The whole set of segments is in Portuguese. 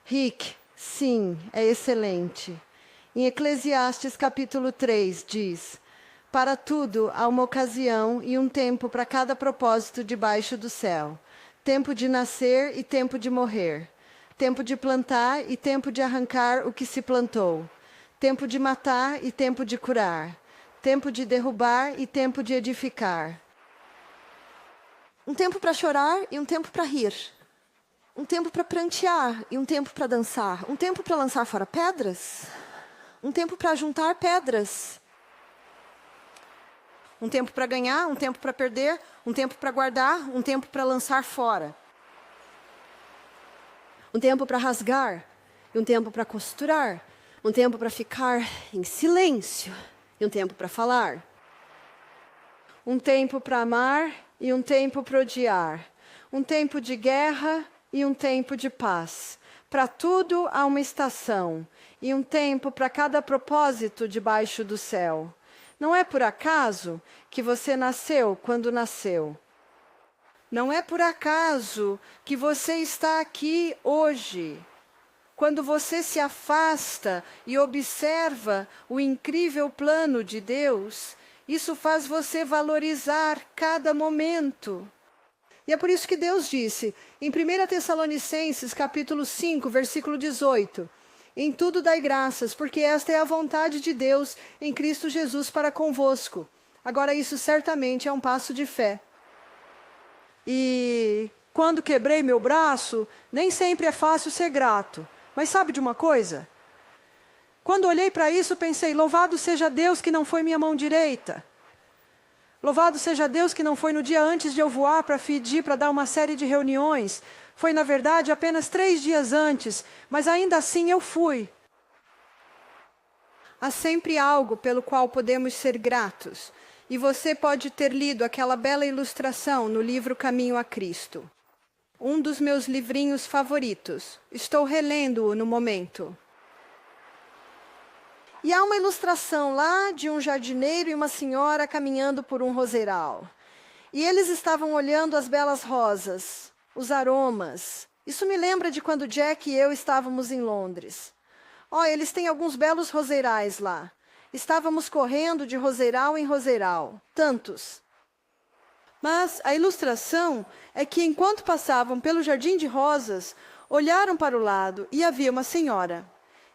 Rick, sim, é excelente. Em Eclesiastes capítulo 3 diz: para tudo há uma ocasião e um tempo para cada propósito debaixo do céu. Tempo de nascer e tempo de morrer. Tempo de plantar e tempo de arrancar o que se plantou. Tempo de matar e tempo de curar. Tempo de derrubar e tempo de edificar. Um tempo para chorar e um tempo para rir. Um tempo para prantear e um tempo para dançar. Um tempo para lançar fora pedras. Um tempo para juntar pedras. Um tempo para ganhar, um tempo para perder, um tempo para guardar, um tempo para lançar fora. Um tempo para rasgar e um tempo para costurar. Um tempo para ficar em silêncio e um tempo para falar. Um tempo para amar e um tempo para odiar. Um tempo de guerra e um tempo de paz. Para tudo há uma estação e um tempo para cada propósito debaixo do céu. Não é por acaso que você nasceu quando nasceu. Não é por acaso que você está aqui hoje. Quando você se afasta e observa o incrível plano de Deus, isso faz você valorizar cada momento. E é por isso que Deus disse, em 1 Tessalonicenses, capítulo 5, versículo 18, em tudo dai graças, porque esta é a vontade de Deus em Cristo Jesus para convosco. Agora, isso certamente é um passo de fé. E quando quebrei meu braço, nem sempre é fácil ser grato. Mas sabe de uma coisa? Quando olhei para isso, pensei, louvado seja Deus que não foi minha mão direita. Louvado seja Deus que não foi no dia antes de eu voar para Fiji para dar uma série de reuniões. Foi, na verdade, apenas 3 dias antes, mas ainda assim eu fui. Há sempre algo pelo qual podemos ser gratos. E você pode ter lido aquela bela ilustração no livro Caminho a Cristo. Um dos meus livrinhos favoritos. Estou relendo-o no momento. E há uma ilustração lá de um jardineiro e uma senhora caminhando por um roseiral. E eles estavam olhando as belas rosas, os aromas. Isso me lembra de quando Jack e eu estávamos em Londres. Eles têm alguns belos roseirais lá. Estávamos correndo de roseiral em roseiral, tantos. Mas a ilustração é que enquanto passavam pelo jardim de rosas, olharam para o lado e havia uma senhora.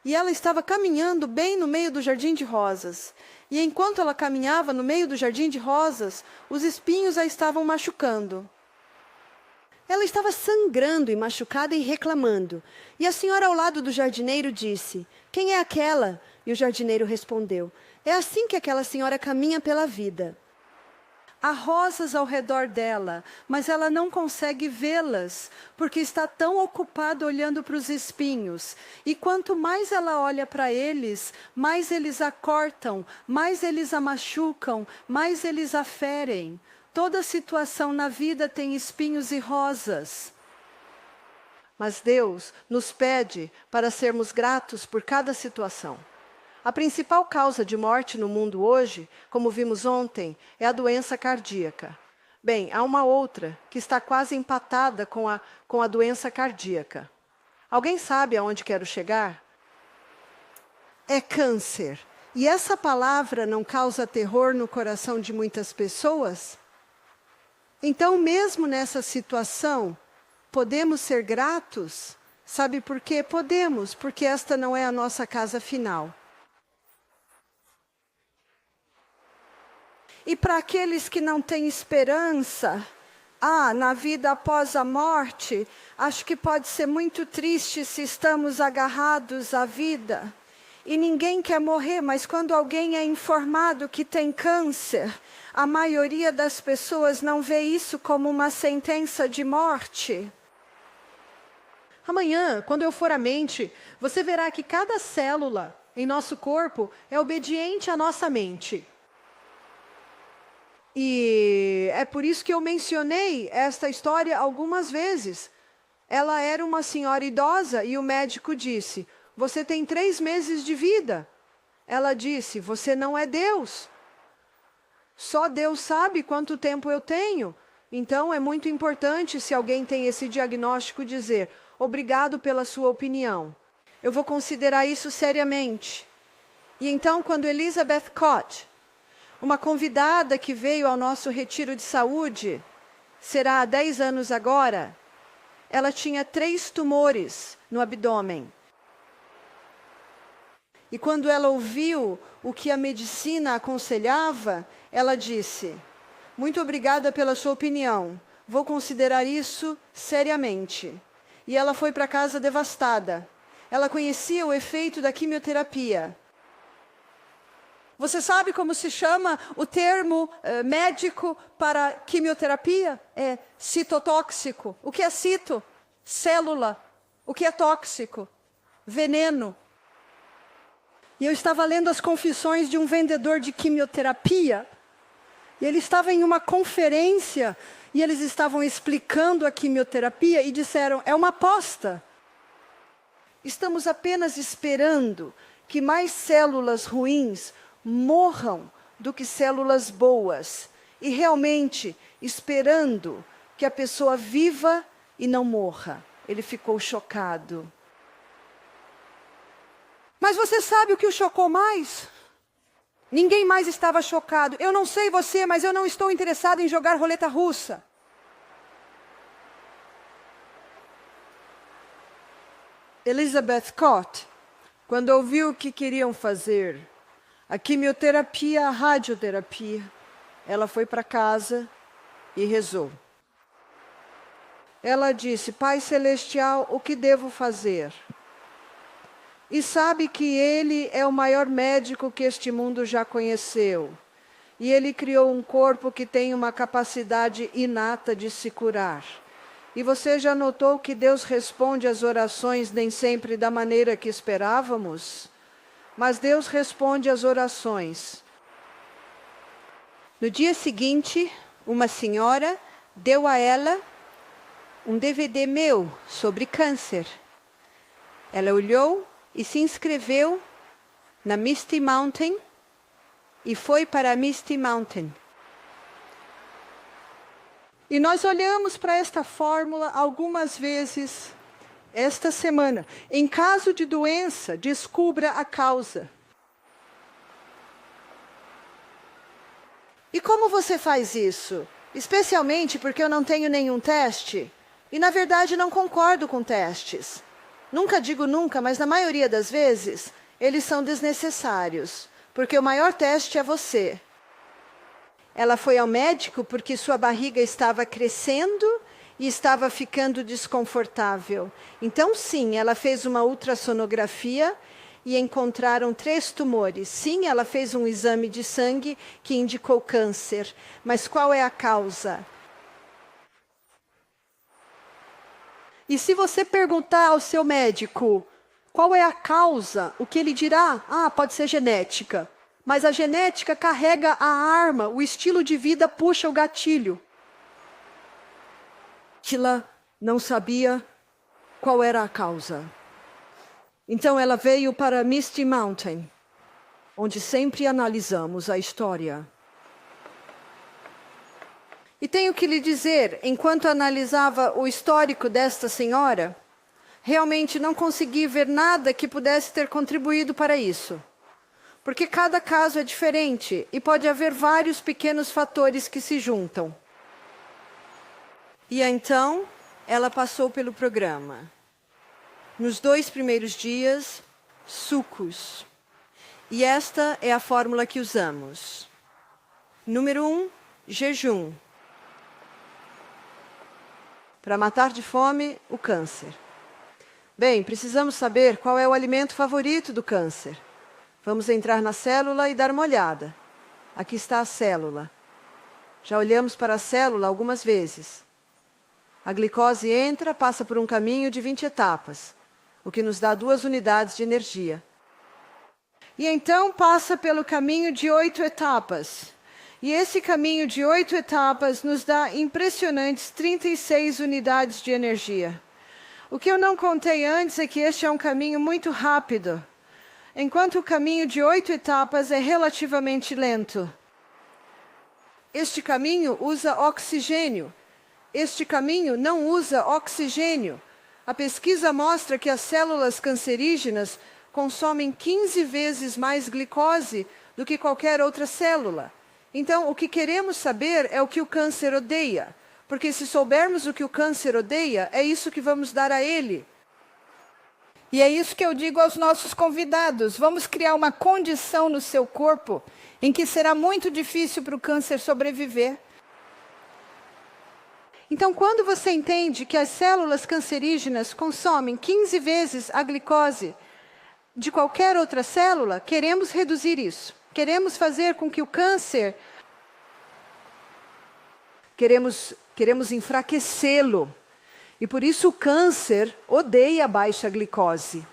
E ela estava caminhando bem no meio do jardim de rosas. E enquanto ela caminhava no meio do jardim de rosas, os espinhos a estavam machucando. Ela estava sangrando e machucada e reclamando. E a senhora ao lado do jardineiro disse, quem é aquela? E o jardineiro respondeu, é assim que aquela senhora caminha pela vida. Há rosas ao redor dela, mas ela não consegue vê-las, porque está tão ocupada olhando para os espinhos. E quanto mais ela olha para eles, mais eles a cortam, mais eles a machucam, mais eles a ferem. Toda situação na vida tem espinhos e rosas. Mas Deus nos pede para sermos gratos por cada situação. A principal causa de morte no mundo hoje, como vimos ontem, é a doença cardíaca. Bem, há uma outra que está quase empatada com a doença cardíaca. Alguém sabe aonde quero chegar? É câncer. E essa palavra não causa terror no coração de muitas pessoas? Então, mesmo nessa situação, podemos ser gratos? Sabe por quê? Podemos, porque esta não é a nossa casa final. E para aqueles que não têm esperança, na vida após a morte, acho que pode ser muito triste se estamos agarrados à vida. E ninguém quer morrer, mas quando alguém é informado que tem câncer, a maioria das pessoas não vê isso como uma sentença de morte. Amanhã, quando eu for à mente, você verá que cada célula em nosso corpo é obediente à nossa mente. E é por isso que eu mencionei esta história algumas vezes. Ela era uma senhora idosa e o médico disse, você tem 3 meses de vida. Ela disse, você não é Deus. Só Deus sabe quanto tempo eu tenho. Então é muito importante, se alguém tem esse diagnóstico, dizer, Obrigado pela sua opinião. Eu vou considerar isso seriamente. E então, quando Elizabeth Cott, uma convidada que veio ao nosso retiro de saúde, será há 10 anos agora, ela tinha 3 tumores no abdômen. E quando ela ouviu o que a medicina aconselhava, ela disse: muito obrigada pela sua opinião, vou considerar isso seriamente. E ela foi para casa devastada. Ela conhecia o efeito da quimioterapia. Você sabe como se chama o termo médico para quimioterapia? É citotóxico. O que é cito? Célula. O que é tóxico? Veneno. E eu estava lendo as confissões de um vendedor de quimioterapia. E ele estava em uma conferência e eles estavam explicando a quimioterapia e disseram: é uma aposta. Estamos apenas esperando que mais células ruins morram do que células boas. E realmente esperando que a pessoa viva e não morra. Ele ficou chocado. Mas você sabe o que o chocou mais? Ninguém mais estava chocado. Eu não sei você, mas eu não estou interessado em jogar roleta russa. Elizabeth Cott, quando ouviu o que queriam fazer, a quimioterapia, a radioterapia, ela foi para casa e rezou. Ela disse: Pai Celestial, o que devo fazer? E sabe que Ele é o maior médico que este mundo já conheceu. E Ele criou um corpo que tem uma capacidade inata de se curar. E você já notou que Deus responde às orações nem sempre da maneira que esperávamos? Mas Deus responde às orações. No dia seguinte, uma senhora deu a ela um DVD meu sobre câncer. Ela olhou e se inscreveu na Misty Mountain e foi para a Misty Mountain. E nós olhamos para esta fórmula algumas vezes esta semana. Em caso de doença, descubra a causa. E como você faz isso? Especialmente porque eu não tenho nenhum teste. E na verdade não concordo com testes. Nunca digo nunca, mas na maioria das vezes, eles são desnecessários. Porque o maior teste é você. Ela foi ao médico porque sua barriga estava crescendo e estava ficando desconfortável. Então, sim, ela fez uma ultrassonografia e encontraram 3 tumores. Sim, ela fez um exame de sangue que indicou câncer. Mas qual é a causa? E se você perguntar ao seu médico qual é a causa, o que ele dirá? Pode ser genética. Mas a genética carrega a arma, o estilo de vida puxa o gatilho. Ela não sabia qual era a causa. Então ela veio para Misty Mountain, onde sempre analisamos a história. E tenho que lhe dizer, enquanto analisava o histórico desta senhora, realmente não consegui ver nada que pudesse ter contribuído para isso. Porque cada caso é diferente e pode haver vários pequenos fatores que se juntam. E então, ela passou pelo programa. Nos 2 primeiros dias, sucos. E esta é a fórmula que usamos. Número 1, jejum. Para matar de fome o câncer. Bem, precisamos saber qual é o alimento favorito do câncer. Vamos entrar na célula e dar uma olhada. Aqui está a célula. Já olhamos para a célula algumas vezes. A glicose entra, passa por um caminho de 20 etapas, o que nos dá 2 unidades de energia. E então passa pelo caminho de 8 etapas. E esse caminho de 8 etapas nos dá impressionantes 36 unidades de energia. O que eu não contei antes é que este é um caminho muito rápido, enquanto o caminho de 8 etapas é relativamente lento. Este caminho usa oxigênio. Este caminho não usa oxigênio. A pesquisa mostra que as células cancerígenas consomem 15 vezes mais glicose do que qualquer outra célula. Então, o que queremos saber é o que o câncer odeia. Porque se soubermos o que o câncer odeia, é isso que vamos dar a ele. E é isso que eu digo aos nossos convidados. Vamos criar uma condição no seu corpo em que será muito difícil para o câncer sobreviver. Então, quando você entende que as células cancerígenas consomem 15 vezes a glicose de qualquer outra célula, queremos reduzir isso. Queremos fazer com que o câncer... Queremos enfraquecê-lo. E por isso o câncer odeia a baixa glicose.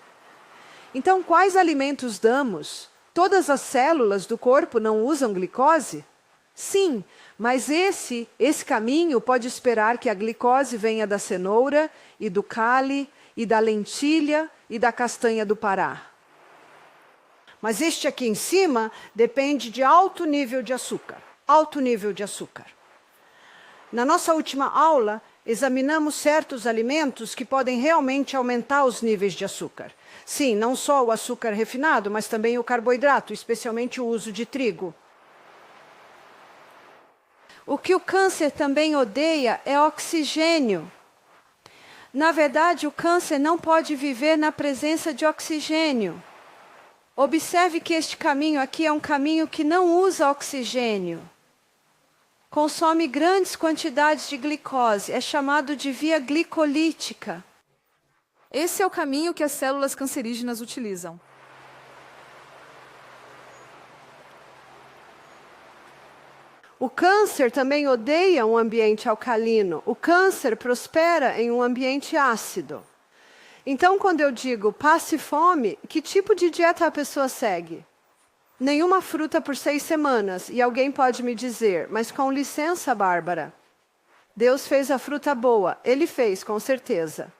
Então, quais alimentos damos? Todas as células do corpo não usam glicose? Sim, mas esse caminho pode esperar que a glicose venha da cenoura, e do cale, e da lentilha, e da castanha do Pará. Mas este aqui em cima depende de alto nível de açúcar. Alto nível de açúcar. Na nossa última aula, examinamos certos alimentos que podem realmente aumentar os níveis de açúcar. Sim, não só o açúcar refinado, mas também o carboidrato, especialmente o uso de trigo. O que o câncer também odeia é oxigênio. Na verdade, o câncer não pode viver na presença de oxigênio. Observe que este caminho aqui é um caminho que não usa oxigênio. Consome grandes quantidades de glicose. É chamado de via glicolítica. Esse é o caminho que as células cancerígenas utilizam. O câncer também odeia um ambiente alcalino. O câncer prospera em um ambiente ácido. Então, quando eu digo passe fome, que tipo de dieta a pessoa segue? Nenhuma fruta por 6 semanas. E alguém pode me dizer, mas com licença, Bárbara, Deus fez a fruta boa. Ele fez, com certeza.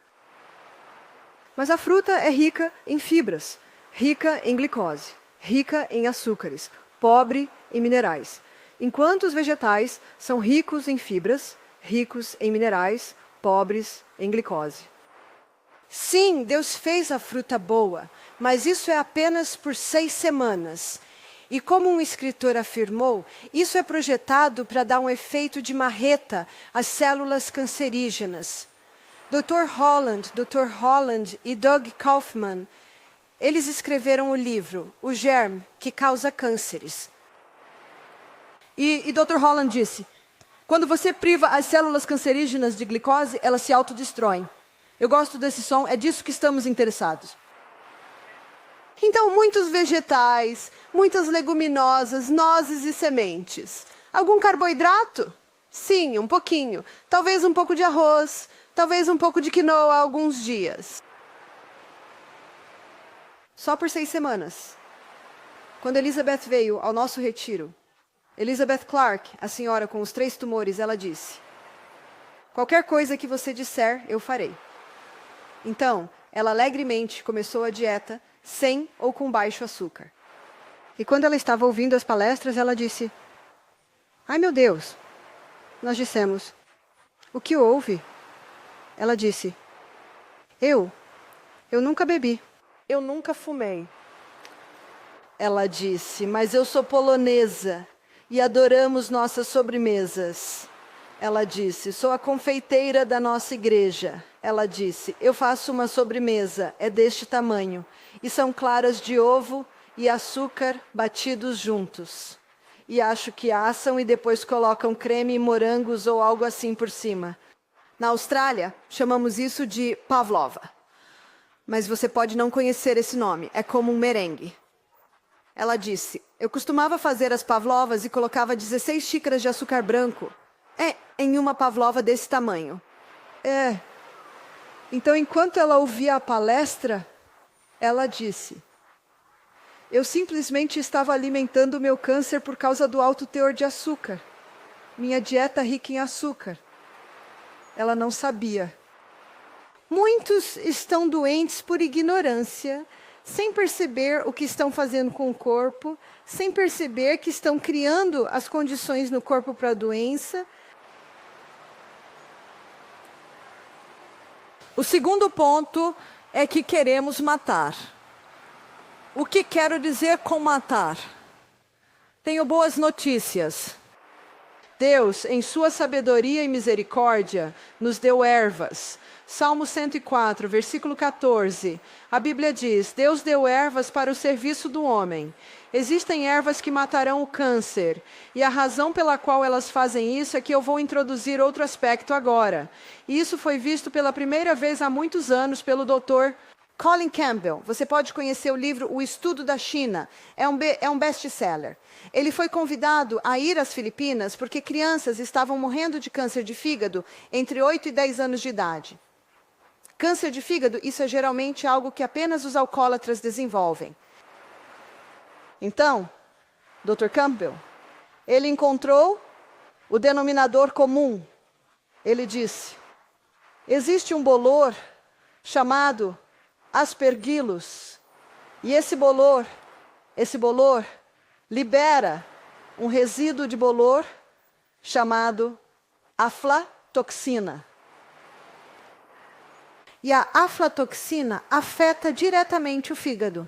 Mas a fruta é rica em fibras, rica em glicose, rica em açúcares, pobre em minerais. Enquanto os vegetais são ricos em fibras, ricos em minerais, pobres em glicose. Sim, Deus fez a fruta boa, mas isso é apenas por 6 semanas. E como um escritor afirmou, isso é projetado para dar um efeito de marreta às células cancerígenas. Dr. Holland e Doug Kaufman, eles escreveram o livro O Germe que Causa Cânceres. E Dr. Holland disse, quando você priva as células cancerígenas de glicose, elas se autodestroem. Eu gosto desse som, é disso que estamos interessados. Então, muitos vegetais, muitas leguminosas, nozes e sementes. Algum carboidrato? Sim, um pouquinho. Talvez um pouco de arroz, talvez um pouco de quinoa alguns dias. Só por 6 semanas. Quando Elizabeth veio ao nosso retiro, Elizabeth Clark, a senhora com os 3 tumores, ela disse, qualquer coisa que você disser, eu farei. Então, ela alegremente começou a dieta sem ou com baixo açúcar. E quando ela estava ouvindo as palestras, ela disse, ai meu Deus. Nós dissemos, o que houve? Ela disse, eu nunca bebi, eu nunca fumei. Ela disse, mas eu sou polonesa e adoramos nossas sobremesas. Ela disse, sou a confeiteira da nossa igreja. Ela disse, eu faço uma sobremesa, é deste tamanho, e são claras de ovo e açúcar batidos juntos. E acho que assam e depois colocam creme e morangos ou algo assim por cima. Na Austrália, chamamos isso de pavlova. Mas você pode não conhecer esse nome, é como um merengue. Ela disse, eu costumava fazer as pavlovas e colocava 16 xícaras de açúcar branco. Em uma pavlova desse tamanho. Então, enquanto ela ouvia a palestra, ela disse, eu simplesmente estava alimentando o meu câncer por causa do alto teor de açúcar. Minha dieta rica em açúcar. Ela não sabia. Muitos estão doentes por ignorância, sem perceber o que estão fazendo com o corpo, sem perceber que estão criando as condições no corpo para a doença. O segundo ponto é que queremos matar. O que quero dizer com matar? Tenho boas notícias. Deus, em sua sabedoria e misericórdia, nos deu ervas. Salmo 104, versículo 14. A Bíblia diz: Deus deu ervas para o serviço do homem. Existem ervas que matarão o câncer. E a razão pela qual elas fazem isso é que eu vou introduzir outro aspecto agora. E isso foi visto pela primeira vez há muitos anos pelo Dr. Colin Campbell. Você pode conhecer o livro O Estudo da China. É um best-seller. Ele foi convidado a ir às Filipinas porque crianças estavam morrendo de câncer de fígado entre 8 e 10 anos de idade. Câncer de fígado, isso é geralmente algo que apenas os alcoólatras desenvolvem. Então, Dr. Campbell, ele encontrou o denominador comum. Ele disse: existe um bolor chamado aspergillus, e esse bolor libera um resíduo de bolor chamado aflatoxina. E a aflatoxina afeta diretamente o fígado.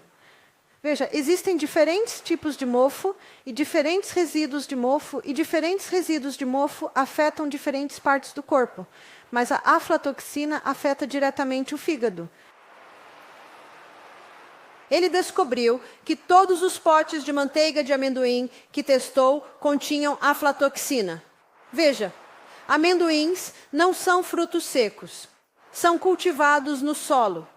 Veja, existem diferentes tipos de mofo e diferentes resíduos de mofo, e diferentes resíduos de mofo afetam diferentes partes do corpo. Mas a aflatoxina afeta diretamente o fígado. Ele descobriu que todos os potes de manteiga de amendoim que testou continham aflatoxina. Veja, amendoins não são frutos secos, são cultivados no solo.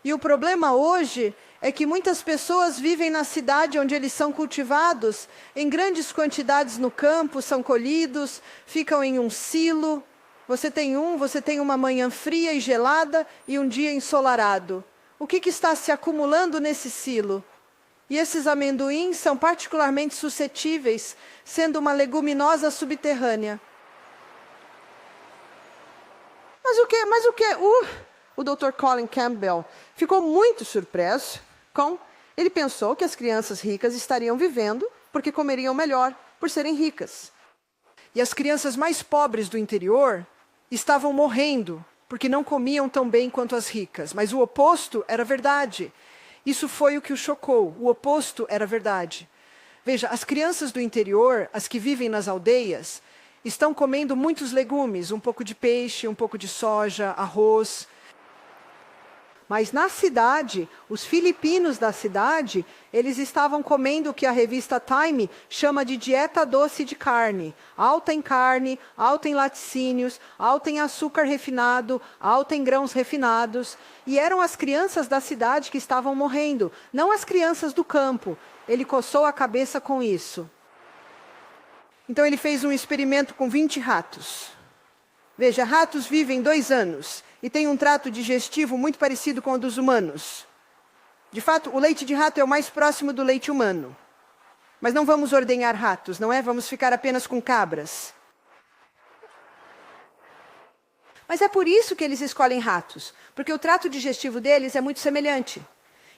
E o problema hoje é que muitas pessoas vivem na cidade onde eles são cultivados, em grandes quantidades no campo, são colhidos, ficam em um silo. Você tem uma manhã fria e gelada e um dia ensolarado. O que está se acumulando nesse silo? E esses amendoins são particularmente suscetíveis, sendo uma leguminosa subterrânea. Mas o que? O Dr. Colin Campbell ficou muito surpreso ele pensou que as crianças ricas estariam vivendo porque comeriam melhor, por serem ricas. E as crianças mais pobres do interior estavam morrendo porque não comiam tão bem quanto as ricas. Mas o oposto era verdade. Isso foi o que o chocou. O oposto era verdade. Veja, as crianças do interior, as que vivem nas aldeias, estão comendo muitos legumes, um pouco de peixe, um pouco de soja, arroz. Mas na cidade, os filipinos da cidade, eles estavam comendo o que a revista Time chama de dieta doce de carne. Alta em laticínios, alta em açúcar refinado, alta em grãos refinados. E eram as crianças da cidade que estavam morrendo, não as crianças do campo. Ele coçou a cabeça com isso. Então ele fez um experimento com 20 ratos. Veja, ratos vivem 2 anos e têm um trato digestivo muito parecido com o dos humanos. De fato, o leite de rato é o mais próximo do leite humano. Mas não vamos ordenhar ratos, não é? Vamos ficar apenas com cabras. Mas é por isso que eles escolhem ratos, porque o trato digestivo deles é muito semelhante.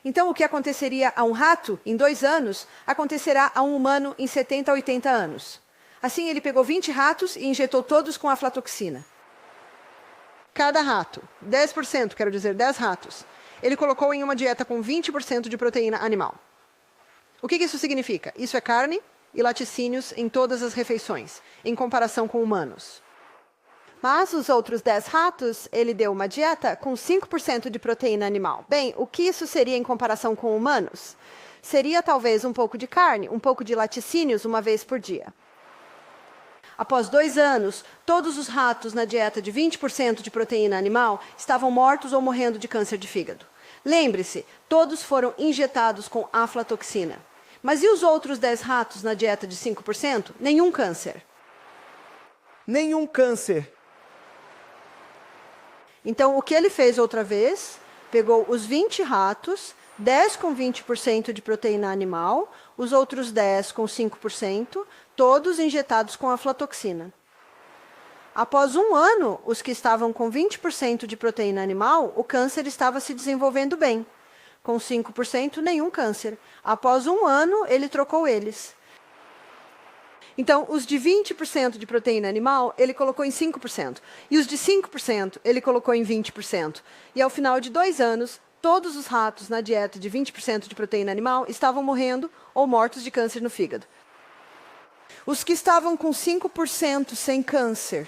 Então, o que aconteceria a um rato em 2 anos, acontecerá a um humano em 70 a 80 anos. Assim, ele pegou 20 ratos e injetou todos com aflatoxina. Cada rato, 10%, quero dizer 10 ratos, ele colocou em uma dieta com 20% de proteína animal. O que isso significa? Isso é carne e laticínios em todas as refeições, em comparação com humanos. Mas os outros 10 ratos, ele deu uma dieta com 5% de proteína animal. Bem, o que isso seria em comparação com humanos? Seria talvez um pouco de carne, um pouco de laticínios uma vez por dia. Após 2 anos, todos os ratos na dieta de 20% de proteína animal estavam mortos ou morrendo de câncer de fígado. Lembre-se, todos foram injetados com aflatoxina. Mas e os outros 10 ratos na dieta de 5%? Nenhum câncer. Nenhum câncer. Então, o que ele fez outra vez? Pegou os 20 ratos, 10 com 20% de proteína animal, os outros 10 com 5%, todos injetados com aflatoxina. Após 1 ano, os que estavam com 20% de proteína animal, o câncer estava se desenvolvendo bem. Com 5%, nenhum câncer. Após 1 ano, ele trocou eles. Então, os de 20% de proteína animal, ele colocou em 5%. E os de 5%, ele colocou em 20%. E ao final de 2 anos, todos os ratos na dieta de 20% de proteína animal estavam morrendo ou mortos de câncer no fígado. Os que estavam com 5% sem câncer.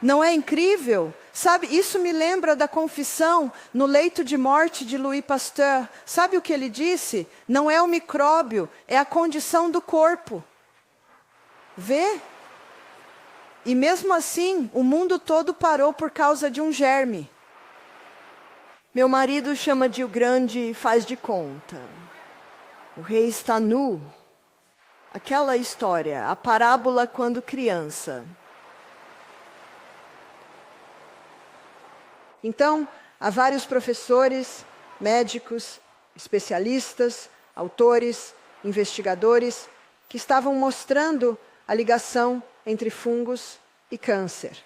Não é incrível? Sabe, isso me lembra da confissão no leito de morte de Louis Pasteur. Sabe o que ele disse? Não é o micróbio, é a condição do corpo. Vê? E mesmo assim, o mundo todo parou por causa de um germe. Meu marido chama de o grande faz de conta. O rei está nu. Aquela história, a parábola quando criança. Então, há vários professores, médicos, especialistas, autores, investigadores, que estavam mostrando a ligação entre fungos e câncer.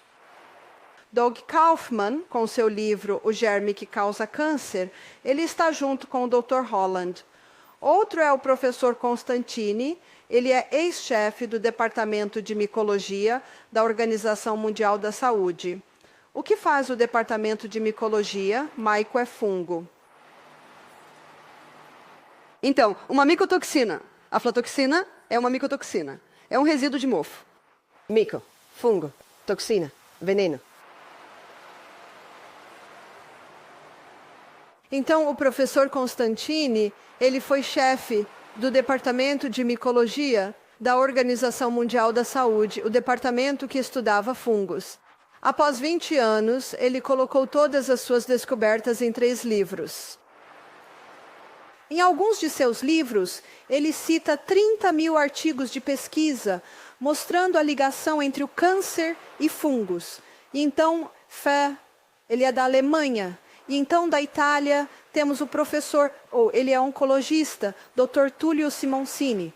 Doug Kaufman, com seu livro O Germe que Causa Câncer, ele está junto com o Dr. Holland. Outro é o professor Constantini, ele é ex-chefe do Departamento de Micologia da Organização Mundial da Saúde. O que faz o Departamento de Micologia? Maico é fungo. Então, uma micotoxina. Aflatoxina é uma micotoxina. É um resíduo de mofo. Mico, fungo, toxina, veneno. Então, o professor Constantini, ele foi chefe do Departamento de Micologia da Organização Mundial da Saúde, o departamento que estudava fungos. Após 20 anos, ele colocou todas as suas descobertas em 3 livros. Em alguns de seus livros, ele cita 30 mil artigos de pesquisa, mostrando a ligação entre o câncer e fungos. E então, ele é da Alemanha. E então, da Itália, temos o professor, ele é oncologista, Dr. Tullio Simoncini.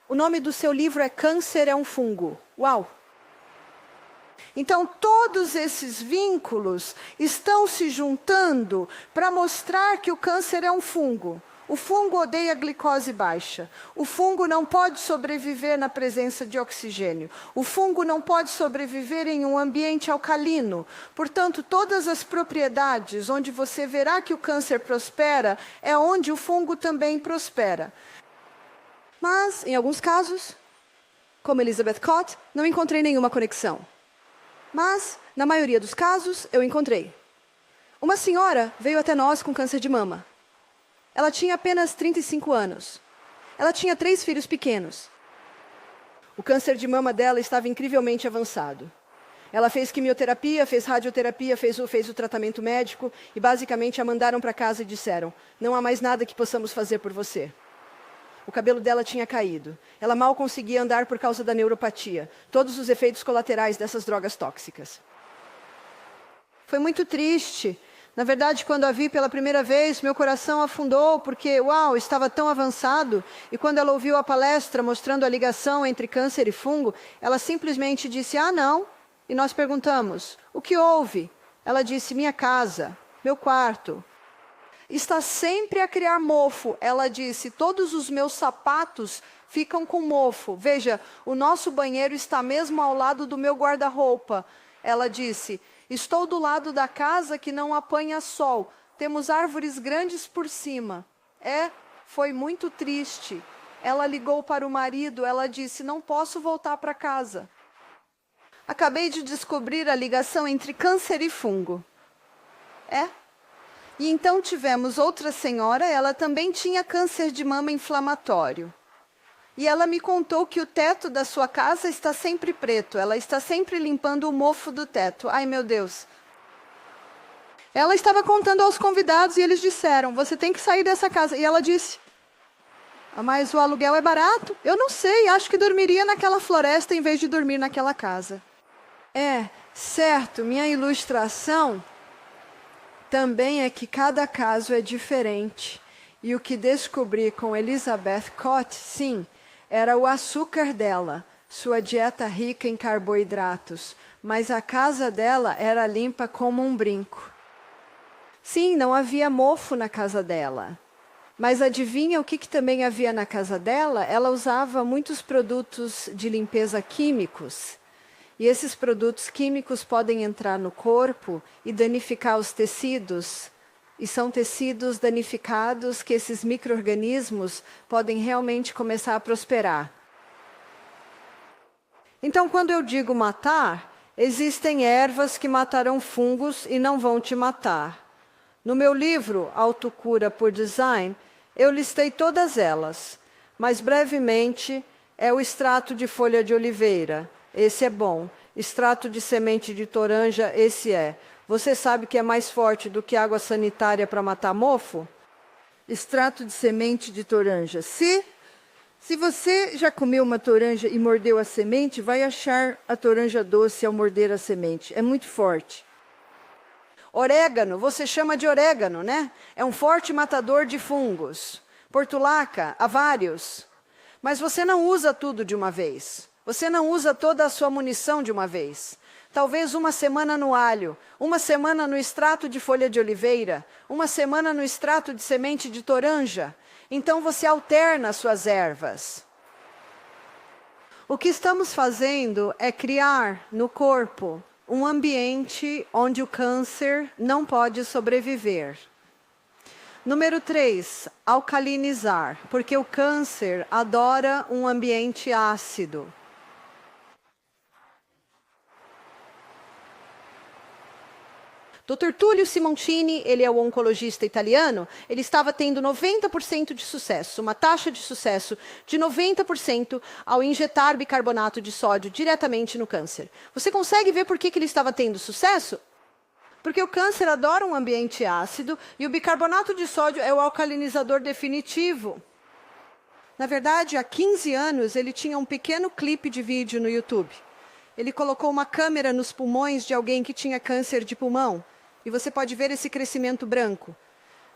O nome do seu livro é Câncer é um Fungo. Uau! Então, todos esses vínculos estão se juntando para mostrar que o câncer é um fungo. O fungo odeia glicose baixa. O fungo não pode sobreviver na presença de oxigênio. O fungo não pode sobreviver em um ambiente alcalino. Portanto, todas as propriedades onde você verá que o câncer prospera, é onde o fungo também prospera. Mas, em alguns casos, como Elizabeth Cott, não encontrei nenhuma conexão. Mas, na maioria dos casos, eu encontrei. Uma senhora veio até nós com câncer de mama. Ela tinha apenas 35 anos. Ela tinha 3 filhos pequenos. O câncer de mama dela estava incrivelmente avançado. Ela fez quimioterapia, fez radioterapia, fez o tratamento médico e basicamente a mandaram para casa e disseram: não há mais nada que possamos fazer por você. O cabelo dela tinha caído. Ela mal conseguia andar por causa da neuropatia. Todos os efeitos colaterais dessas drogas tóxicas. Foi muito triste. Na verdade, quando a vi pela primeira vez, meu coração afundou, porque, uau, estava tão avançado. E quando ela ouviu a palestra mostrando a ligação entre câncer e fungo, ela simplesmente disse: ah, não. E nós perguntamos: o que houve? Ela disse: minha casa, meu quarto. Está sempre a criar mofo. Ela disse: todos os meus sapatos ficam com mofo. Veja, o nosso banheiro está mesmo ao lado do meu guarda-roupa. Ela disse: estou do lado da casa que não apanha sol. Temos árvores grandes por cima. Foi muito triste. Ela ligou para o marido. Ela disse: não posso voltar para casa. Acabei de descobrir a ligação entre câncer e fungo. E então tivemos outra senhora, ela também tinha câncer de mama inflamatório. E ela me contou que o teto da sua casa está sempre preto. Ela está sempre limpando o mofo do teto. Ai, meu Deus. Ela estava contando aos convidados e eles disseram: você tem que sair dessa casa. E ela disse: mas o aluguel é barato? Eu não sei, acho que dormiria naquela floresta em vez de dormir naquela casa. Certo, minha ilustração também é que cada caso é diferente. E o que descobri com Elizabeth Cott, sim, era o açúcar dela, sua dieta rica em carboidratos. Mas a casa dela era limpa como um brinco. Sim, não havia mofo na casa dela. Mas adivinha o que também havia na casa dela? Ela usava muitos produtos de limpeza químicos. E esses produtos químicos podem entrar no corpo e danificar os tecidos. E são tecidos danificados que esses micro-organismos podem realmente começar a prosperar. Então, quando eu digo matar, existem ervas que matarão fungos e não vão te matar. No meu livro, Autocura por Design, eu listei todas elas, mas brevemente é o extrato de folha de oliveira. Esse é bom. Extrato de semente de toranja, esse é. Você sabe que é mais forte do que água sanitária para matar mofo? Extrato de semente de toranja. Se você já comeu uma toranja e mordeu a semente, vai achar a toranja doce ao morder a semente. É muito forte. Orégano, você chama de orégano, né? É um forte matador de fungos. Portulaca, há vários. Mas você não usa tudo de uma vez. Você não usa toda a sua munição de uma vez. Talvez uma semana no alho, uma semana no extrato de folha de oliveira, uma semana no extrato de semente de toranja. Então você alterna as suas ervas. O que estamos fazendo é criar no corpo um ambiente onde o câncer não pode sobreviver. Número 3, alcalinizar, porque o câncer adora um ambiente ácido. Dr. Tullio Simoncini, ele é o oncologista italiano, ele estava tendo 90% de sucesso, uma taxa de sucesso de 90% ao injetar bicarbonato de sódio diretamente no câncer. Você consegue ver por que ele estava tendo sucesso? Porque o câncer adora um ambiente ácido e o bicarbonato de sódio é o alcalinizador definitivo. Na verdade, há 15 anos, ele tinha um pequeno clipe de vídeo no YouTube. Ele colocou uma câmera nos pulmões de alguém que tinha câncer de pulmão. E você pode ver esse crescimento branco.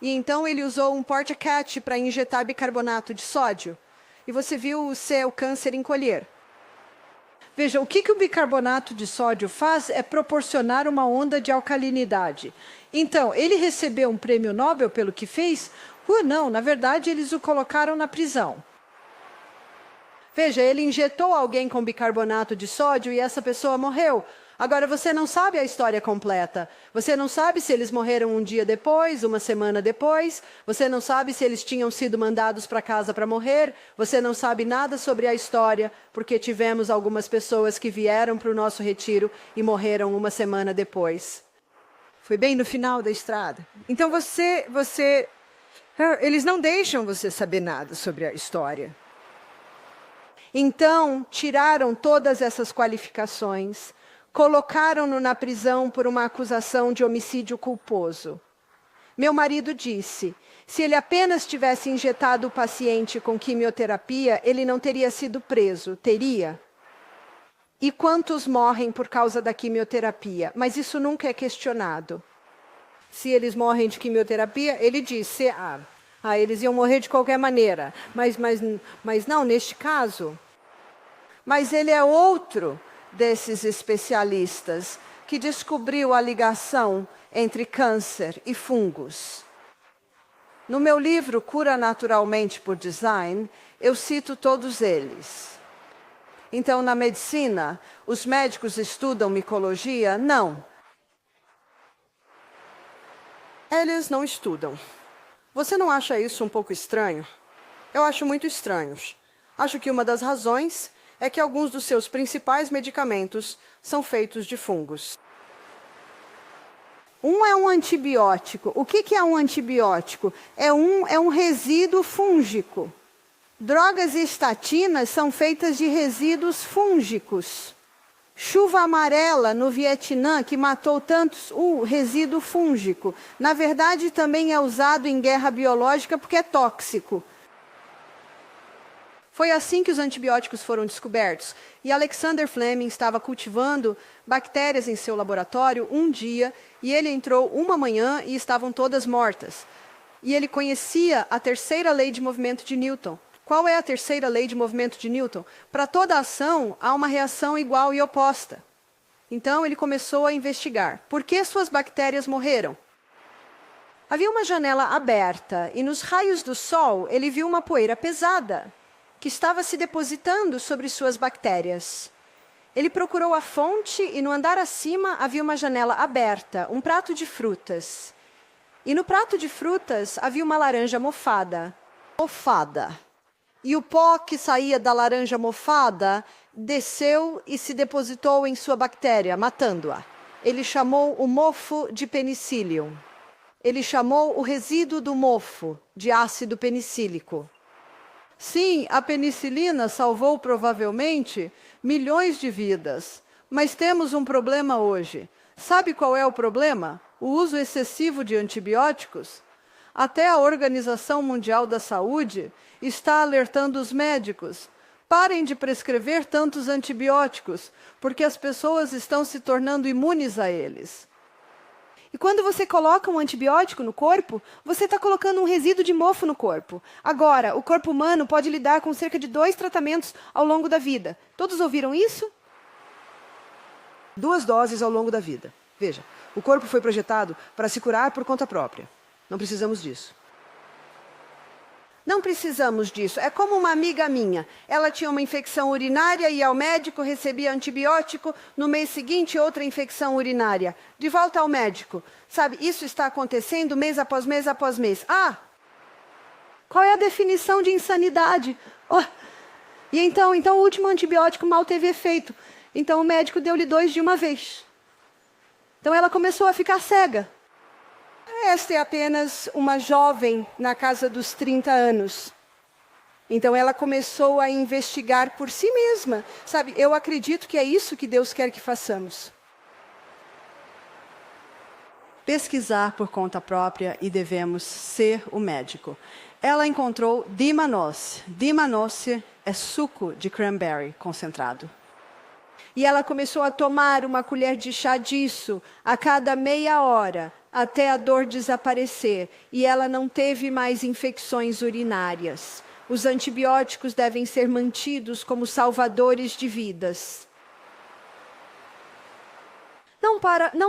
E então ele usou um porta-cat para injetar bicarbonato de sódio. E você viu o seu câncer encolher. Veja, o que o bicarbonato de sódio faz é proporcionar uma onda de alcalinidade. Então, ele recebeu um prêmio Nobel pelo que fez? Não, na verdade, eles o colocaram na prisão. Veja, ele injetou alguém com bicarbonato de sódio e essa pessoa morreu. Agora, você não sabe a história completa. Você não sabe se eles morreram um dia depois, uma semana depois. Você não sabe se eles tinham sido mandados para casa para morrer. Você não sabe nada sobre a história, porque tivemos algumas pessoas que vieram para o nosso retiro e morreram uma semana depois. Foi bem no final da estrada. Então, eles não deixam você saber nada sobre a história. Então, tiraram todas essas qualificações, colocaram-no na prisão por uma acusação de homicídio culposo. Meu marido disse, se ele apenas tivesse injetado o paciente com quimioterapia, ele não teria sido preso, teria? E quantos morrem por causa da quimioterapia? Mas isso nunca é questionado. Se eles morrem de quimioterapia, ele disse, eles iam morrer de qualquer maneira. Mas não, neste caso. Mas ele é outro desses especialistas que descobriu a ligação entre câncer e fungos. No meu livro Cura Naturalmente por Design, eu cito todos eles. Então, na medicina, os médicos estudam micologia? Não. Eles não estudam. Você não acha isso um pouco estranho? Eu acho muito estranho. Acho que uma das razões é que alguns dos seus principais medicamentos são feitos de fungos. Um é um antibiótico. O que é um antibiótico? É um resíduo fúngico. Drogas e estatinas são feitas de resíduos fúngicos. Chuva amarela no Vietnã, que matou tantos, resíduo fúngico. Na verdade, também é usado em guerra biológica porque é tóxico. Foi assim que os antibióticos foram descobertos. E Alexander Fleming estava cultivando bactérias em seu laboratório um dia, e ele entrou uma manhã e estavam todas mortas. E ele conhecia a terceira lei de movimento de Newton. Qual é a terceira lei de movimento de Newton? Para toda ação, há uma reação igual e oposta. Então, ele começou a investigar. Por que suas bactérias morreram? Havia uma janela aberta e nos raios do sol ele viu uma poeira pesada que estava se depositando sobre suas bactérias. Ele procurou a fonte e no andar acima havia uma janela aberta, um prato de frutas. E no prato de frutas havia uma laranja mofada. Mofada. E o pó que saía da laranja mofada desceu e se depositou em sua bactéria, matando-a. Ele chamou o mofo de penicillium. Ele chamou o resíduo do mofo de ácido penicílico. Sim, a penicilina salvou provavelmente milhões de vidas. Mas temos um problema hoje. Sabe qual é o problema? O uso excessivo de antibióticos. Até a Organização Mundial da Saúde está alertando os médicos. Parem de prescrever tantos antibióticos, porque as pessoas estão se tornando imunes a eles. E quando você coloca um antibiótico no corpo, você está colocando um resíduo de mofo no corpo. Agora, o corpo humano pode lidar com cerca de 2 tratamentos ao longo da vida. Todos ouviram isso? 2 doses ao longo da vida. Veja, o corpo foi projetado para se curar por conta própria. Não precisamos disso. Não precisamos disso. É como uma amiga minha. Ela tinha uma infecção urinária, ia ao médico, recebia antibiótico. No mês seguinte, outra infecção urinária. De volta ao médico. Sabe, isso está acontecendo mês após mês após mês. Ah! Qual é a definição de insanidade? Oh. E então o último antibiótico mal teve efeito. Então o médico deu-lhe 2 de uma vez. Então ela começou a ficar cega. Esta é apenas uma jovem na casa dos 30 anos. Então ela começou a investigar por si mesma. Sabe, eu acredito que é isso que Deus quer que façamos. Pesquisar por conta própria e devemos ser o médico. Ela encontrou Dimanose. Dimanose é suco de cranberry concentrado. E ela começou a tomar uma colher de chá disso a cada meia hora, até a dor desaparecer. E ela não teve mais infecções urinárias. Os antibióticos devem ser mantidos como salvadores de vidas. Não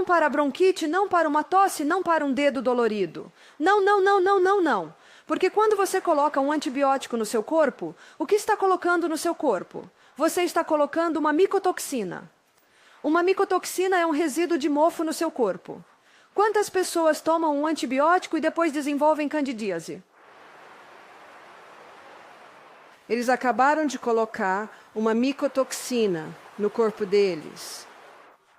para a bronquite, não para uma tosse, não para um dedo dolorido. Não. Porque quando você coloca um antibiótico no seu corpo, o que está colocando no seu corpo? Você está colocando uma micotoxina. Uma micotoxina é um resíduo de mofo no seu corpo. Quantas pessoas tomam um antibiótico e depois desenvolvem candidíase? Eles acabaram de colocar uma micotoxina no corpo deles.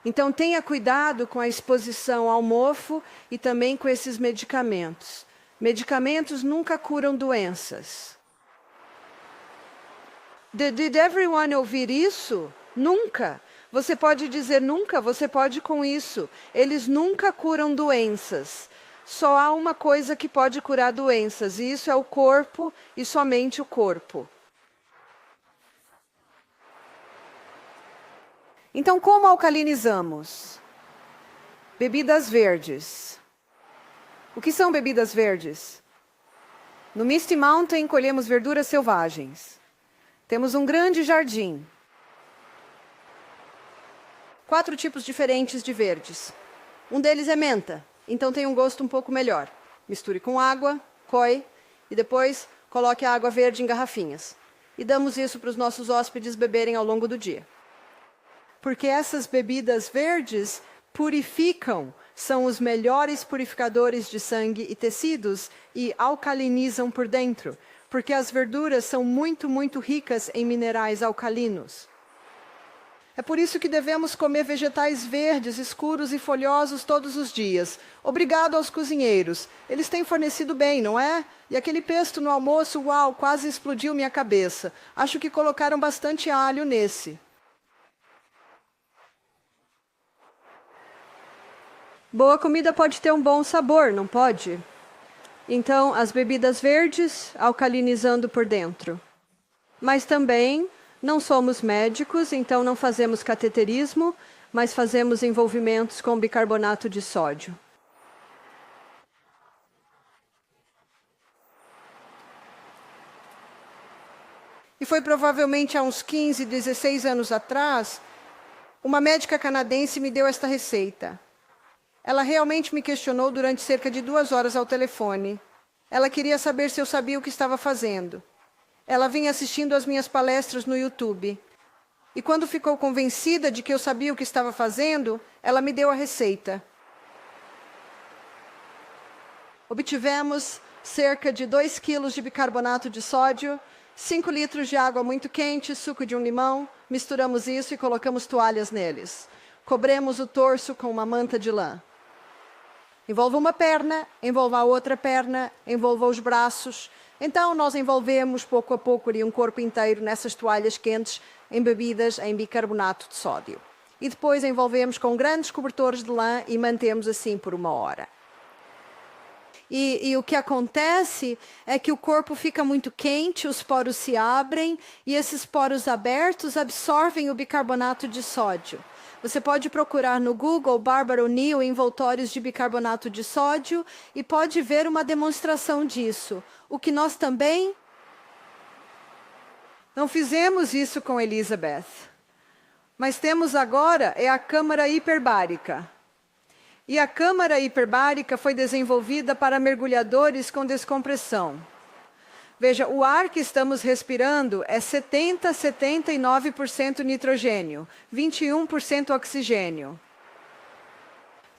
Então tenha cuidado com a exposição ao mofo e também com esses medicamentos. Medicamentos nunca curam doenças. Did everyone ouvir isso? Nunca. Você pode dizer nunca, você pode com isso. Eles nunca curam doenças. Só há uma coisa que pode curar doenças, e isso é o corpo e somente o corpo. Então, como alcalinizamos? Bebidas verdes. O que são bebidas verdes? No Misty Mountain, colhemos verduras selvagens. Temos um grande jardim. 4 tipos diferentes de verdes. Um deles é menta, então tem um gosto um pouco melhor. Misture com água, coe e depois coloque a água verde em garrafinhas. E damos isso para os nossos hóspedes beberem ao longo do dia. Porque essas bebidas verdes purificam, são os melhores purificadores de sangue e tecidos e alcalinizam por dentro, porque as verduras são muito, muito ricas em minerais alcalinos. É por isso que devemos comer vegetais verdes, escuros e folhosos todos os dias. Obrigado aos cozinheiros. Eles têm fornecido bem, não é? E aquele pesto no almoço, uau, quase explodiu minha cabeça. Acho que colocaram bastante alho nesse. Boa comida pode ter um bom sabor, não pode? Então, as bebidas verdes, alcalinizando por dentro. Mas também não somos médicos, então não fazemos cateterismo, mas fazemos envolvimentos com bicarbonato de sódio. E foi provavelmente há uns 15, 16 anos atrás, uma médica canadense me deu esta receita. Ela realmente me questionou durante cerca de 2 horas ao telefone. Ela queria saber se eu sabia o que estava fazendo. Ela vinha assistindo às minhas palestras no YouTube. E quando ficou convencida de que eu sabia o que estava fazendo, ela me deu a receita. Obtivemos cerca de 2 quilos de bicarbonato de sódio, 5 litros de água muito quente, suco de um limão, misturamos isso e colocamos toalhas neles. Cobremos o torso com uma manta de lã. Envolva uma perna, envolva a outra perna, envolva os braços. Então, nós envolvemos pouco a pouco um corpo inteiro nessas toalhas quentes, embebidas em bicarbonato de sódio. E depois envolvemos com grandes cobertores de lã e mantemos assim por 1 hora. E o que acontece é que o corpo fica muito quente, os poros se abrem e esses poros abertos absorvem o bicarbonato de sódio. Você pode procurar no Google Barbara O'Neill envoltórios de bicarbonato de sódio e pode ver uma demonstração disso. O que nós também não fizemos isso com Elizabeth. Mas temos agora é a câmara hiperbárica. E a câmara hiperbárica foi desenvolvida para mergulhadores com descompressão. Veja, o ar que estamos respirando é 79% nitrogênio, 21% oxigênio.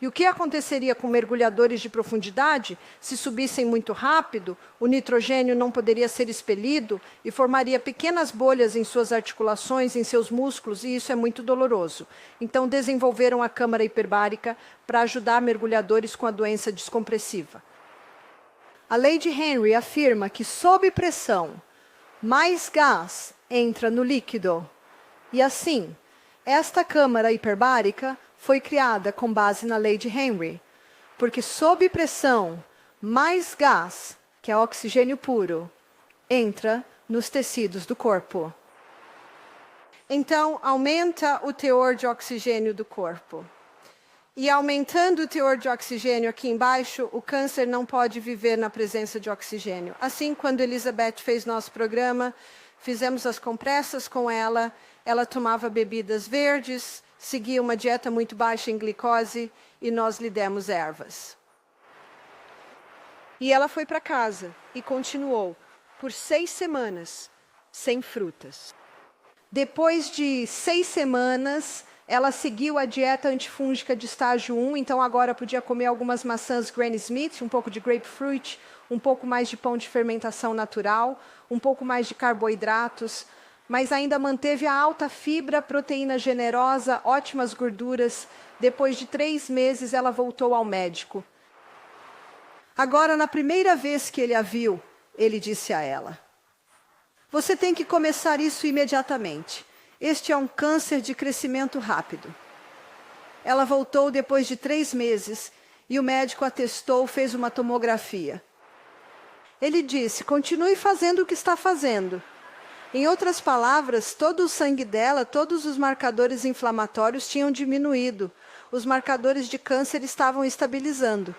E o que aconteceria com mergulhadores de profundidade? Se subissem muito rápido, o nitrogênio não poderia ser expelido e formaria pequenas bolhas em suas articulações, em seus músculos, e isso é muito doloroso. Então, desenvolveram a câmara hiperbárica para ajudar mergulhadores com a doença descompressiva. A lei de Henry afirma que, sob pressão, mais gás entra no líquido. E assim, esta câmara hiperbárica foi criada com base na lei de Henry, porque sob pressão, mais gás, que é oxigênio puro, entra nos tecidos do corpo. Então, aumenta o teor de oxigênio do corpo. E aumentando o teor de oxigênio aqui embaixo, o câncer não pode viver na presença de oxigênio. Assim, quando Elizabeth fez nosso programa, fizemos as compressas com ela, ela tomava bebidas verdes, seguia uma dieta muito baixa em glicose e nós lhe demos ervas. E ela foi para casa e continuou por 6 semanas sem frutas. Depois de 6 semanas, ela seguiu a dieta antifúngica de estágio 1, então agora podia comer algumas maçãs Granny Smith, um pouco de grapefruit, um pouco mais de pão de fermentação natural, um pouco mais de carboidratos, mas ainda manteve a alta fibra, proteína generosa, ótimas gorduras. Depois de 3 meses, ela voltou ao médico. Agora, na primeira vez que ele a viu, ele disse a ela: "Você tem que começar isso imediatamente. Este é um câncer de crescimento rápido." Ela voltou depois de 3 meses e o médico a testou, fez uma tomografia. Ele disse: "Continue fazendo o que está fazendo." Em outras palavras, todo o sangue dela, todos os marcadores inflamatórios tinham diminuído. Os marcadores de câncer estavam estabilizando.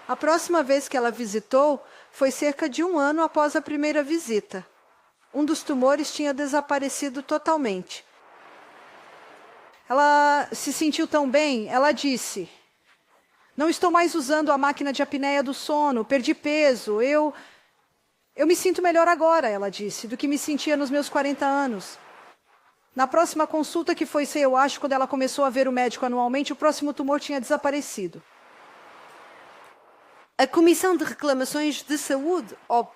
A próxima vez que ela visitou foi cerca de 1 ano após a primeira visita. Um dos tumores tinha desaparecido totalmente. Ela se sentiu tão bem, ela disse: "Não estou mais usando a máquina de apneia do sono, perdi peso, eu me sinto melhor agora", ela disse, "do que me sentia nos meus 40 anos. Na próxima consulta, que foi, eu acho, quando ela começou a ver o médico anualmente, o próximo tumor tinha desaparecido." A Comissão de Reclamações de Saúde, ou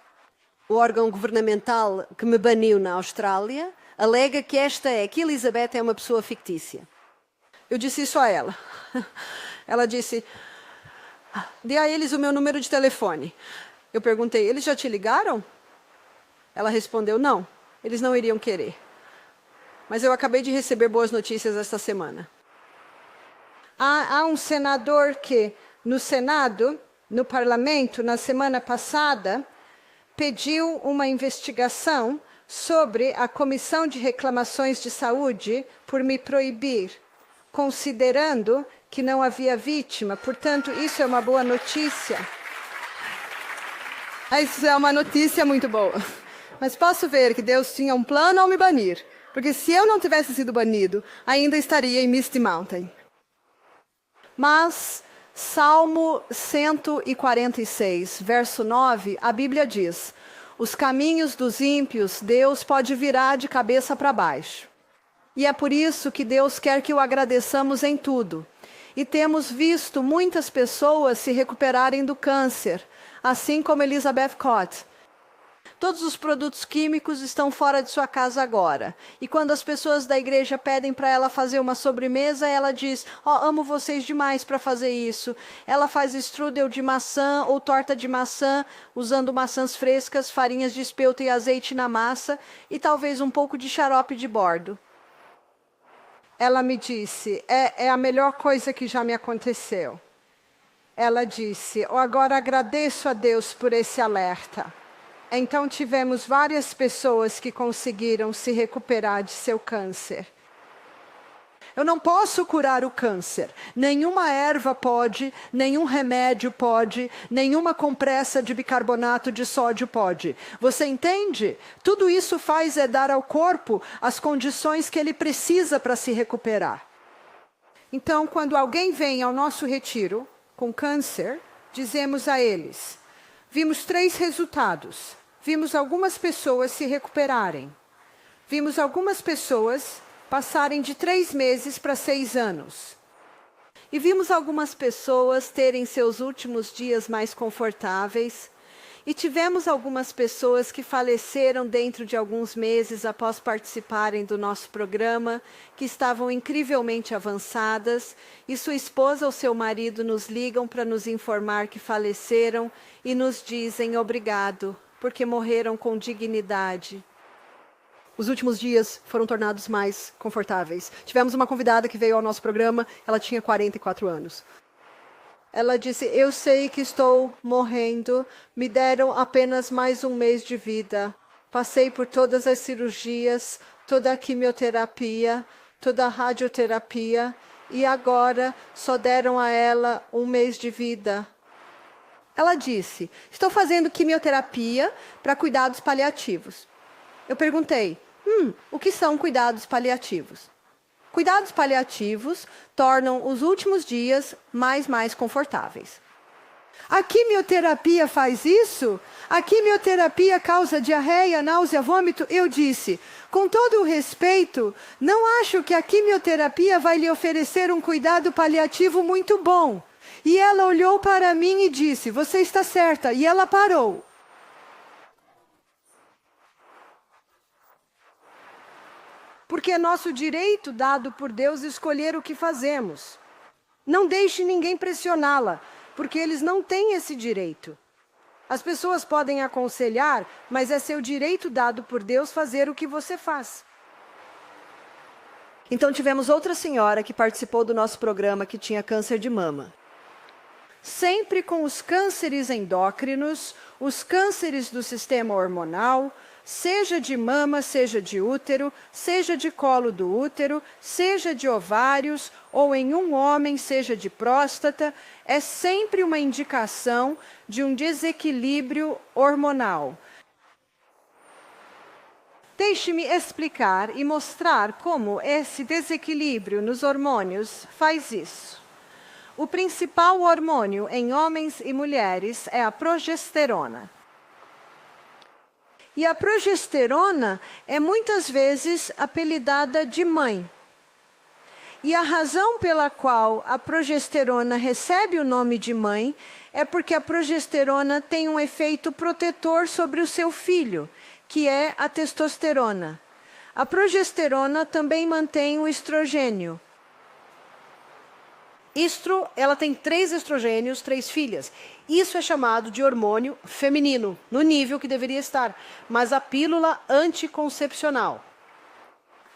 o órgão governamental que me baniu na Austrália, alega que que Elizabeth é uma pessoa fictícia. Eu disse isso a ela. Ela disse: "Dê a eles o meu número de telefone." Eu perguntei: "Eles já te ligaram?" Ela respondeu: "Não, eles não iriam querer. Mas eu acabei de receber boas notícias esta semana." Há um senador que, no Senado, no Parlamento, na semana passada, pediu uma investigação sobre a Comissão de Reclamações de Saúde por me proibir, considerando que não havia vítima. Portanto, isso é uma boa notícia. Isso é uma notícia muito boa. Mas posso ver que Deus tinha um plano ao me banir, porque se eu não tivesse sido banido, ainda estaria em Misty Mountain. Mas Salmo 146, verso 9, a Bíblia diz: os caminhos dos ímpios Deus pode virar de cabeça para baixo. E é por isso que Deus quer que o agradeçamos em tudo. E temos visto muitas pessoas se recuperarem do câncer, assim como Elizabeth Cott. Todos os produtos químicos estão fora de sua casa agora. E quando as pessoas da igreja pedem para ela fazer uma sobremesa, ela diz: amo vocês demais para fazer isso. Ela faz strudel de maçã ou torta de maçã, usando maçãs frescas, farinhas de espelta e azeite na massa, e talvez um pouco de xarope de bordo. Ela me disse: é a melhor coisa que já me aconteceu. Ela disse: agora agradeço a Deus por esse alerta. Então tivemos várias pessoas que conseguiram se recuperar de seu câncer. Eu não posso curar o câncer. Nenhuma erva pode, nenhum remédio pode, nenhuma compressa de bicarbonato de sódio pode. Você entende? Tudo isso faz é dar ao corpo as condições que ele precisa para se recuperar. Então, quando alguém vem ao nosso retiro com câncer, dizemos a eles: vimos 3 resultados. Vimos algumas pessoas se recuperarem. Vimos algumas pessoas passarem de 3 meses para 6 anos. E vimos algumas pessoas terem seus últimos dias mais confortáveis. E tivemos algumas pessoas que faleceram dentro de alguns meses após participarem do nosso programa, que estavam incrivelmente avançadas, e sua esposa ou seu marido nos ligam para nos informar que faleceram e nos dizem obrigado, porque morreram com dignidade. Os últimos dias foram tornados mais confortáveis. Tivemos uma convidada que veio ao nosso programa, ela tinha 44 anos. Ela disse: eu sei que estou morrendo, me deram apenas mais um mês de vida. Passei por todas as cirurgias, toda a quimioterapia, toda a radioterapia, e agora só deram a ela um mês de vida. Ela disse: estou fazendo quimioterapia para cuidados paliativos. Eu perguntei: o que são cuidados paliativos? Cuidados paliativos tornam os últimos dias mais confortáveis. A quimioterapia faz isso? A quimioterapia causa diarreia, náusea, vômito? Eu disse: com todo o respeito, não acho que a quimioterapia vai lhe oferecer um cuidado paliativo muito bom. E ela olhou para mim e disse: você está certa. E ela parou. Porque é nosso direito dado por Deus escolher o que fazemos. Não deixe ninguém pressioná-la, porque eles não têm esse direito. As pessoas podem aconselhar, mas é seu direito dado por Deus fazer o que você faz. Então tivemos outra senhora que participou do nosso programa que tinha câncer de mama. Sempre com os cânceres endócrinos, os cânceres do sistema hormonal, seja de mama, seja de útero, seja de colo do útero, seja de ovários, ou em um homem, seja de próstata, é sempre uma indicação de um desequilíbrio hormonal. Deixe-me explicar e mostrar como esse desequilíbrio nos hormônios faz isso. O principal hormônio em homens e mulheres é a progesterona. E a progesterona é muitas vezes apelidada de mãe. E a razão pela qual a progesterona recebe o nome de mãe é porque a progesterona tem um efeito protetor sobre o seu filho, que é a testosterona. A progesterona também mantém o estrogênio. Ela tem 3 estrogênios, 3 filhas. Isso é chamado de hormônio feminino, no nível que deveria estar. Mas a pílula anticoncepcional.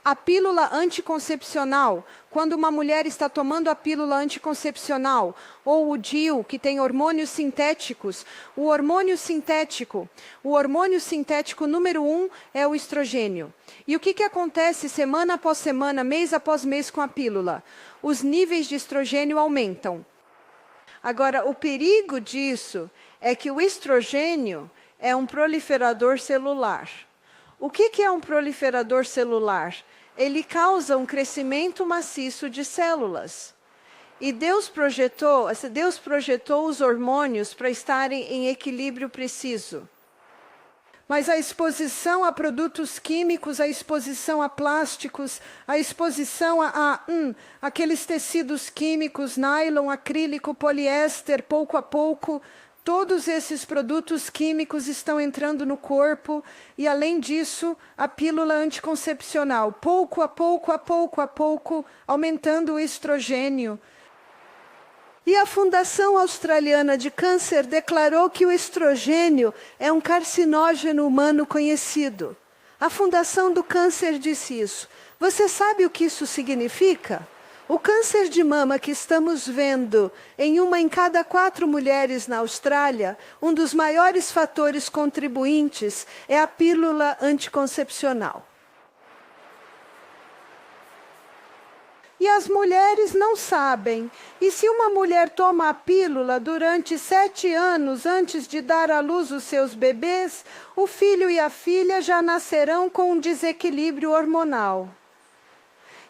A pílula anticoncepcional, quando uma mulher está tomando a pílula anticoncepcional, ou o DIU, que tem hormônios sintéticos, o hormônio sintético número 1 é o estrogênio. E o que acontece semana após semana, mês após mês com a pílula? Os níveis de estrogênio aumentam. Agora, o perigo disso é que o estrogênio é um proliferador celular. O que é um proliferador celular? Ele causa um crescimento maciço de células. E Deus projetou os hormônios para estarem em equilíbrio preciso. Mas a exposição a produtos químicos, a exposição a plásticos, a exposição aqueles tecidos químicos, nylon, acrílico, poliéster, pouco a pouco, todos esses produtos químicos estão entrando no corpo e, além disso, a pílula anticoncepcional, pouco a pouco, aumentando o estrogênio. E a Fundação Australiana de Câncer declarou que o estrogênio é um carcinógeno humano conhecido. A Fundação do Câncer disse isso. Você sabe o que isso significa? O câncer de mama que estamos vendo em 1 em cada 4 mulheres na Austrália, um dos maiores fatores contribuintes é a pílula anticoncepcional. E as mulheres não sabem. E se uma mulher toma a pílula durante 7 anos antes de dar à luz os seus bebês, o filho e a filha já nascerão com um desequilíbrio hormonal.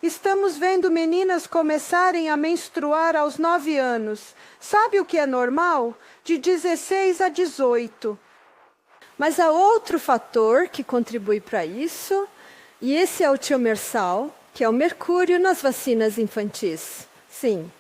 Estamos vendo meninas começarem a menstruar aos 9 anos. Sabe o que é normal? De 16 a 18. Mas há outro fator que contribui para isso, e esse é o tiomersal, que é o mercúrio nas vacinas infantis. Sim.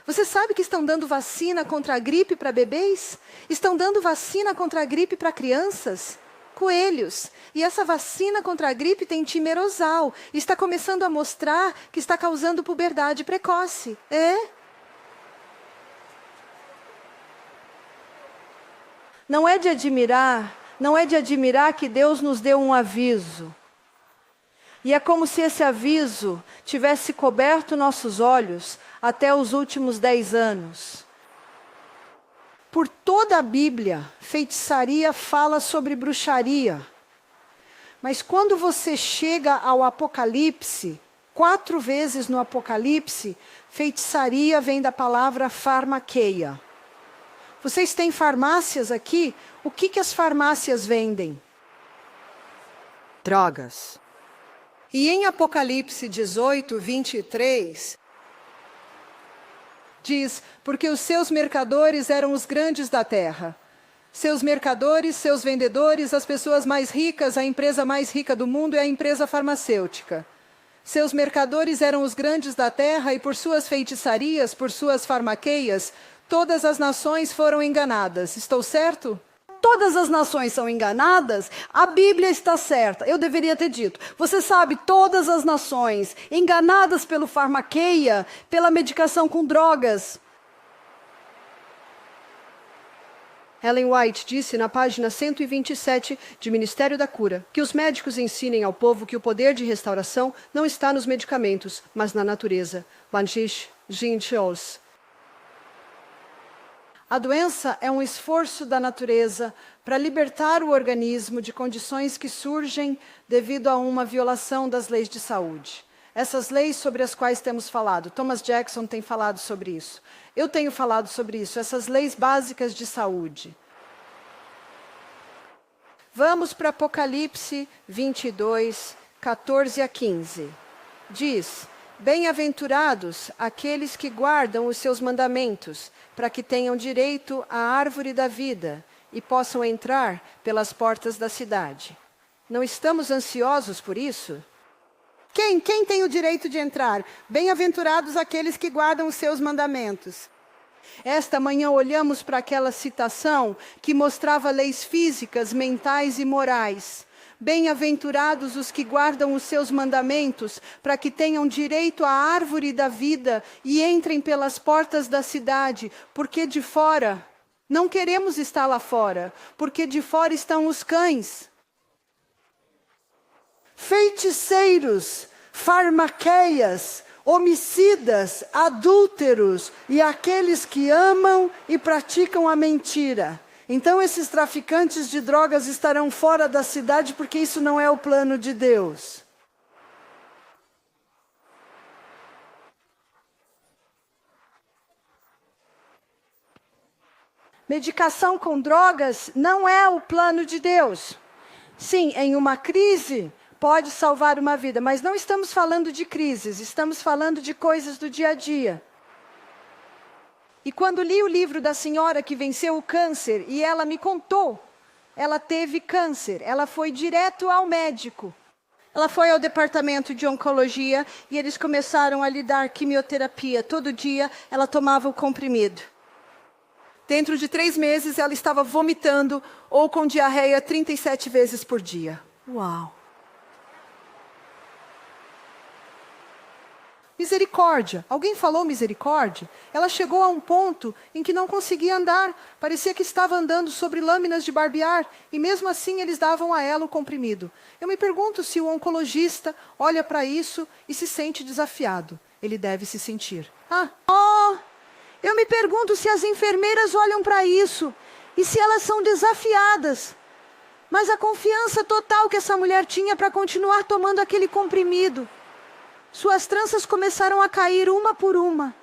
Você sabe que estão dando vacina contra a gripe para bebês? Estão dando vacina contra a gripe para crianças? Coelhos. E essa vacina contra a gripe tem timerosal. Está começando a mostrar que está causando puberdade precoce. Não é de admirar que Deus nos deu um aviso. E é como se esse aviso tivesse coberto nossos olhos até os últimos 10 anos. Por toda a Bíblia, feitiçaria fala sobre bruxaria. Mas quando você chega ao Apocalipse, 4 vezes no Apocalipse, feitiçaria vem da palavra farmaqueia. Vocês têm farmácias aqui? O que as farmácias vendem? Drogas. E em Apocalipse 18, 23, diz, porque os seus mercadores eram os grandes da terra. Seus mercadores, seus vendedores, as pessoas mais ricas, a empresa mais rica do mundo é a empresa farmacêutica. Seus mercadores eram os grandes da terra e por suas feitiçarias, por suas farmaqueias, todas as nações foram enganadas. Estou certo? Todas as nações são enganadas, a Bíblia está certa. Eu deveria ter dito. Você sabe, todas as nações enganadas pelo farmaqueia, pela medicação com drogas. Ellen White disse na página 127 de Ministério da Cura que os médicos ensinem ao povo que o poder de restauração não está nos medicamentos, mas na natureza. Banshee Jincheos. A doença é um esforço da natureza para libertar o organismo de condições que surgem devido a uma violação das leis de saúde. Essas leis sobre as quais temos falado, Thomas Jackson tem falado sobre isso. Eu tenho falado sobre isso, essas leis básicas de saúde. Vamos para Apocalipse 22, 14 a 15. Diz: bem-aventurados aqueles que guardam os seus mandamentos, para que tenham direito à árvore da vida e possam entrar pelas portas da cidade. Não estamos ansiosos por isso? Quem tem o direito de entrar? Bem-aventurados aqueles que guardam os seus mandamentos. Esta manhã olhamos para aquela citação que mostrava leis físicas, mentais e morais. Bem-aventurados os que guardam os seus mandamentos, para que tenham direito à árvore da vida e entrem pelas portas da cidade, porque de fora, não queremos estar lá fora, porque de fora estão os cães. Feiticeiros, farmaqueias, homicidas, adúlteros e aqueles que amam e praticam a mentira. Então esses traficantes de drogas estarão fora da cidade porque isso não é o plano de Deus. Medicação com drogas não é o plano de Deus. Sim, em uma crise, pode salvar uma vida, mas não estamos falando de crises, estamos falando de coisas do dia a dia. E quando li o livro da senhora que venceu o câncer, e ela me contou, ela teve câncer, ela foi direto ao médico. Ela foi ao departamento de oncologia e eles começaram a lhe dar quimioterapia. Todo dia ela tomava o comprimido. Dentro de 3 meses ela estava vomitando ou com diarreia 37 vezes por dia. Uau! Misericórdia. Alguém falou misericórdia? Ela chegou a um ponto em que não conseguia andar. Parecia que estava andando sobre lâminas de barbear. E mesmo assim eles davam a ela o comprimido. Eu me pergunto se o oncologista olha para isso e se sente desafiado. Ele deve se sentir. Eu me pergunto se as enfermeiras olham para isso e se elas são desafiadas. Mas a confiança total que essa mulher tinha para continuar tomando aquele comprimido. Suas tranças começaram a cair uma por uma.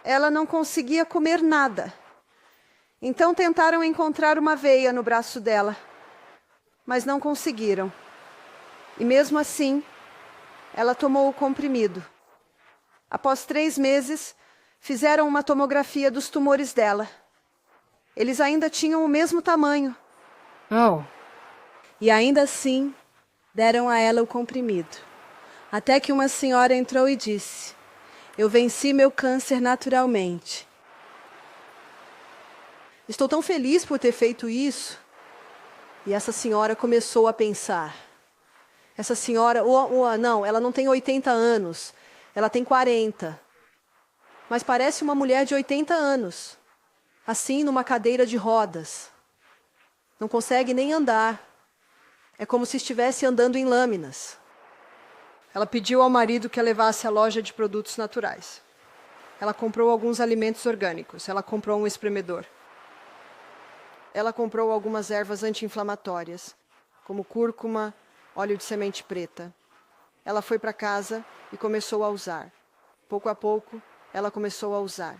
Ela não conseguia comer nada. Então tentaram encontrar uma veia no braço dela, mas não conseguiram. E mesmo assim, ela tomou o comprimido. Após 3 meses, fizeram uma tomografia dos tumores dela. Eles ainda tinham o mesmo tamanho. E ainda assim, deram a ela o comprimido. Até que uma senhora entrou e disse: eu venci meu câncer naturalmente. Estou tão feliz por ter feito isso. E essa senhora começou a pensar. Essa senhora, não, ela não tem 80 anos. Ela tem 40. Mas parece uma mulher de 80 anos. Assim, numa cadeira de rodas. Não consegue nem andar. É como se estivesse andando em lâminas. Ela pediu ao marido que a levasse à loja de produtos naturais. Ela comprou alguns alimentos orgânicos. Ela comprou um espremedor. Ela comprou algumas ervas anti-inflamatórias, como cúrcuma, óleo de semente preta. Ela foi para casa e começou a usar. Pouco a pouco, ela começou a usar.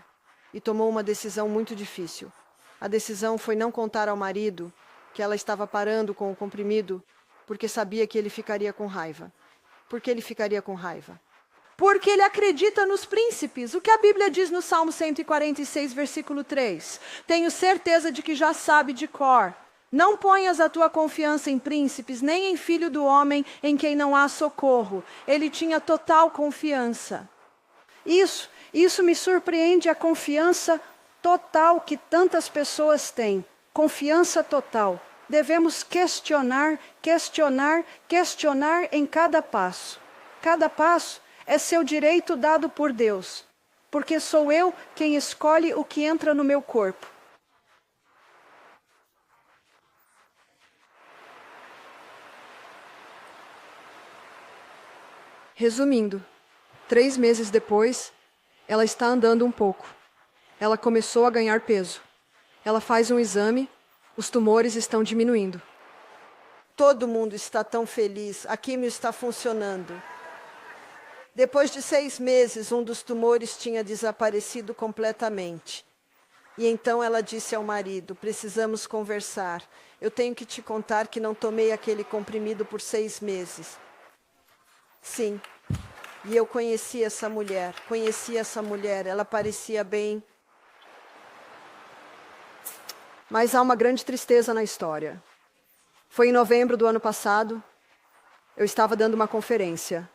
E tomou uma decisão muito difícil. A decisão foi não contar ao marido que ela estava parando com o comprimido porque sabia que ele ficaria com raiva. Por que ele ficaria com raiva? Porque ele acredita nos príncipes. O que a Bíblia diz no Salmo 146, versículo 3? Tenho certeza de que já sabe de cor. Não ponhas a tua confiança em príncipes, nem em filho do homem em quem não há socorro. Ele tinha total confiança. Isso me surpreende, a confiança total que tantas pessoas têm. Confiança total. Devemos questionar em cada passo. Cada passo é seu direito dado por Deus, porque sou eu quem escolhe o que entra no meu corpo. Resumindo, 3 meses depois, ela está andando um pouco. Ela começou a ganhar peso. Ela faz um exame, os tumores estão diminuindo. Todo mundo está tão feliz, a quimio está funcionando. Depois de 6 meses, um dos tumores tinha desaparecido completamente. E então ela disse ao marido: precisamos conversar. Eu tenho que te contar que não tomei aquele comprimido por 6 meses. Sim, e eu conheci essa mulher, ela parecia bem. Mas há uma grande tristeza na história. Foi em novembro do ano passado, eu estava dando uma conferência.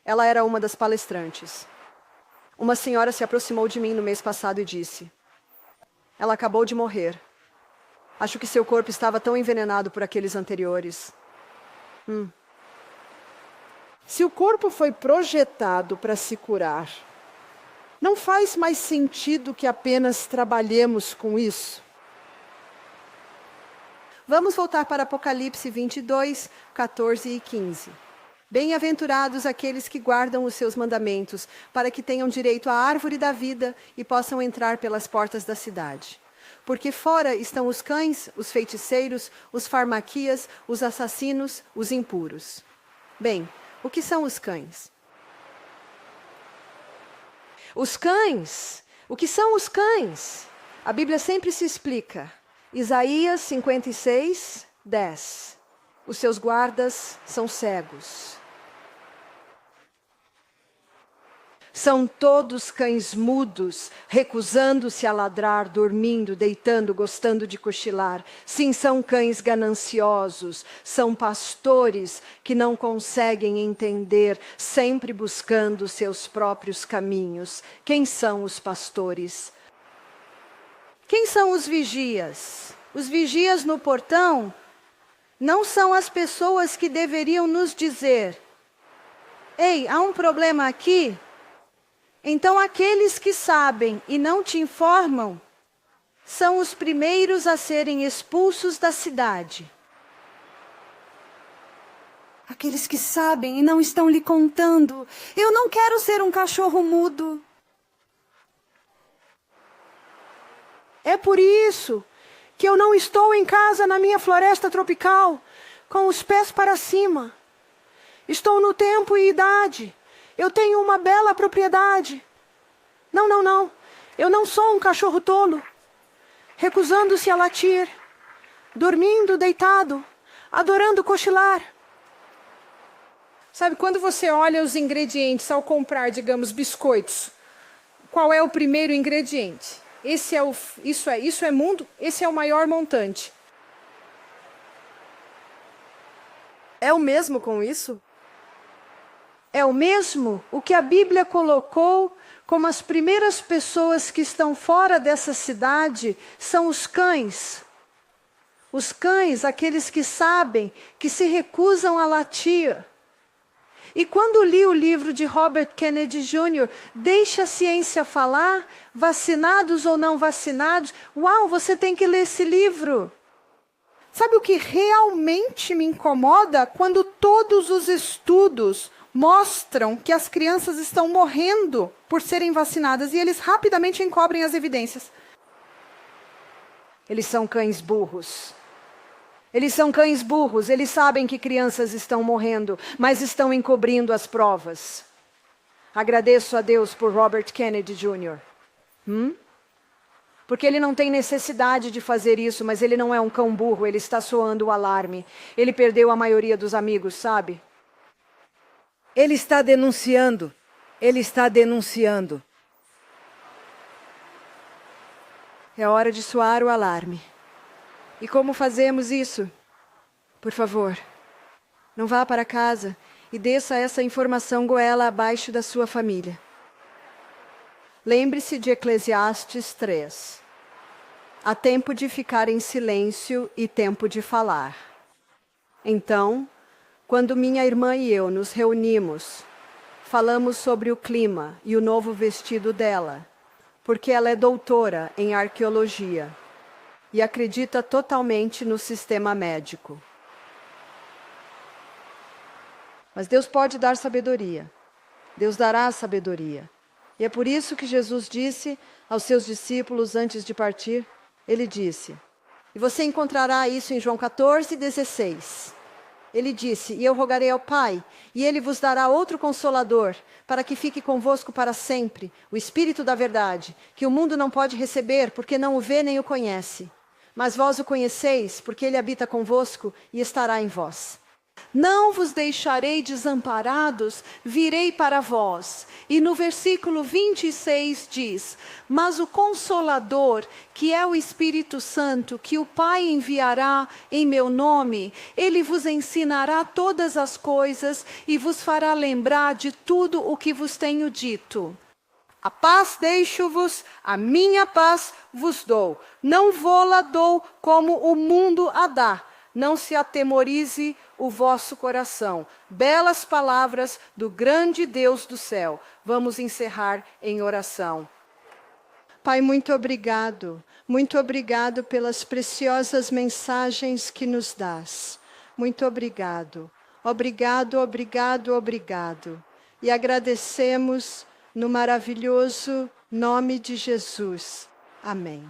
Ela era uma das palestrantes. Uma senhora se aproximou de mim no mês passado e disse: ela acabou de morrer. Acho que seu corpo estava tão envenenado por aqueles anteriores. Se o corpo foi projetado para se curar, não faz mais sentido que apenas trabalhemos com isso? Vamos voltar para Apocalipse 22, 14 e 15. Bem-aventurados aqueles que guardam os seus mandamentos, para que tenham direito à árvore da vida e possam entrar pelas portas da cidade. Porque fora estão os cães, os feiticeiros, os farmaquias, os assassinos, os impuros. Bem, o que são os cães? Os cães? O que são os cães? A Bíblia sempre se explica. Isaías 56, 10. Os seus guardas são cegos. São todos cães mudos, recusando-se a ladrar, dormindo, deitando, gostando de cochilar. Sim, são cães gananciosos, são pastores que não conseguem entender, sempre buscando seus próprios caminhos. Quem são os pastores? Quem são os vigias? Os vigias no portão não são as pessoas que deveriam nos dizer: ei, há um problema aqui? Então, aqueles que sabem e não te informam são os primeiros a serem expulsos da cidade. Aqueles que sabem e não estão lhe contando. Eu não quero ser um cachorro mudo. É por isso que eu não estou em casa na minha floresta tropical, com os pés para cima. Estou no tempo e idade. Eu tenho uma bela propriedade. Não, não, não. Eu não sou um cachorro tolo, recusando-se a latir, dormindo deitado, adorando cochilar. Sabe, quando você olha os ingredientes ao comprar, digamos, biscoitos, qual é o primeiro ingrediente? Isso é mundo, esse é o maior montante. É o mesmo com isso? É o mesmo o que a Bíblia colocou como as primeiras pessoas que estão fora dessa cidade são os cães. Os cães, aqueles que sabem, que se recusam a latir. E quando li o livro de Robert Kennedy Jr., Deixa a Ciência Falar, vacinados ou não vacinados, uau, você tem que ler esse livro. Sabe o que realmente me incomoda? Quando todos os estudos mostram que as crianças estão morrendo por serem vacinadas e eles rapidamente encobrem as evidências. Eles são cães burros. Eles são cães burros, eles sabem que crianças estão morrendo, mas estão encobrindo as provas. Agradeço a Deus por Robert Kennedy Jr. Porque ele não tem necessidade de fazer isso, mas ele não é um cão burro, ele está soando o alarme. Ele perdeu a maioria dos amigos, sabe? Ele está denunciando. Ele está denunciando. É hora de soar o alarme. E como fazemos isso? Por favor, não vá para casa e desça essa informação goela abaixo da sua família. Lembre-se de Eclesiastes 3. Há tempo de ficar em silêncio e tempo de falar. Então, quando minha irmã e eu nos reunimos, falamos sobre o clima e o novo vestido dela, porque ela é doutora em arqueologia e acredita totalmente no sistema médico. Mas Deus pode dar sabedoria. Deus dará sabedoria. E é por isso que Jesus disse aos seus discípulos antes de partir, ele disse, e você encontrará isso em João 14:16. Ele disse, e eu rogarei ao Pai, e Ele vos dará outro Consolador, para que fique convosco para sempre, o Espírito da verdade, que o mundo não pode receber, porque não o vê nem o conhece. Mas vós o conheceis, porque Ele habita convosco e estará em vós. Não vos deixarei desamparados, virei para vós. E no versículo 26 diz, mas o Consolador, que é o Espírito Santo, que o Pai enviará em meu nome, ele vos ensinará todas as coisas e vos fará lembrar de tudo o que vos tenho dito. A paz deixo-vos, a minha paz vos dou. Não vô-la dou como o mundo a dá. Não se atemorize o vosso coração. Belas palavras do grande Deus do céu. Vamos encerrar em oração. Pai, muito obrigado. Muito obrigado pelas preciosas mensagens que nos dás. Muito obrigado. Obrigado, obrigado, obrigado. E agradecemos no maravilhoso nome de Jesus. Amém.